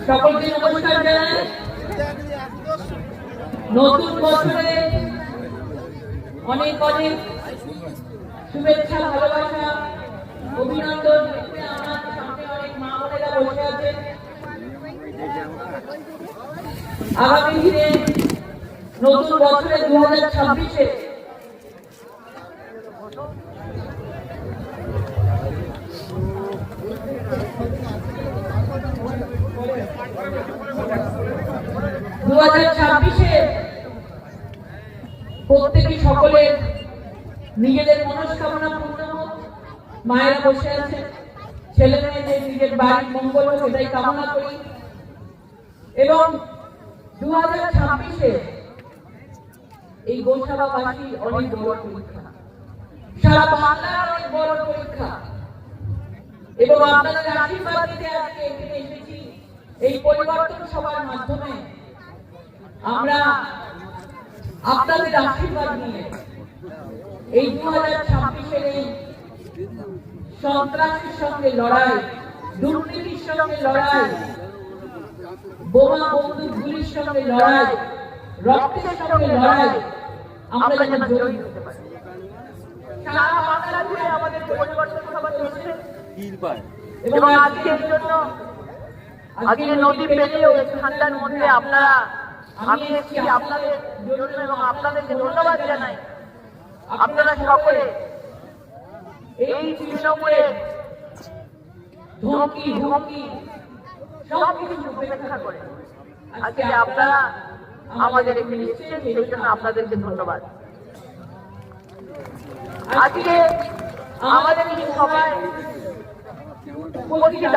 সকলকে নমস্কার জানাই। নতুন বছরে অনেক অনেক শুভেচ্ছা, ভালোবাসা, অভিনন্দন। আমার সামনে অনেক মা বোনেরা বসে আছেন। আগামী দিনে নতুন বছরে 2026-এ প্রত্যেকে সকলের নিজেদের মনস্কামনা পূর্ণ হোক। মায়েরা বসে আছেন, ছেলে মেয়েদের নিজের বাড়ির মঙ্গল হোক এটাই কামনা করি। এবং 2026-এ এই গোসাবাবাসী অনেক বড় পরীক্ষা, সারা বাংলার অনেক বড় পরীক্ষা। এবং আপনাদের আশীর্বাদ নিতে আজকে এখানে এসেছি। এই পরিবর্তন সভার মাধ্যমে আমরা আপনাদের আশীর্বাদ নিয়ে এই 2026-এর এই সন্ত্রাসের সঙ্গে লড়াই, দুর্নীতির সঙ্গে লড়াই, বোমা বন্দুক গুলির সঙ্গে লড়াই, রক্তের সঙ্গে লড়াই আমরা যেন জয়ী হতে পারি। সারা বাংলা জুড়ে আমাদের পরিবর্তন সভা চলছে এবং আজকের জন্য আজকে নদী পেরিয়ে ওই ঠান্ডার মধ্যে আপনারা আমি এসেছি আপনাদের জন্য এবং আপনাদেরকে ধন্যবাদ জানাই। আপনারা সকলে এই তৃণমূলের ধমকি সবকিছু উপেক্ষা করে আজকে আপনারা আমাদের এখানে এসেছেন, সেই জন্য আপনাদেরকে ধন্যবাদ। আজকে আমাদের এই সভায়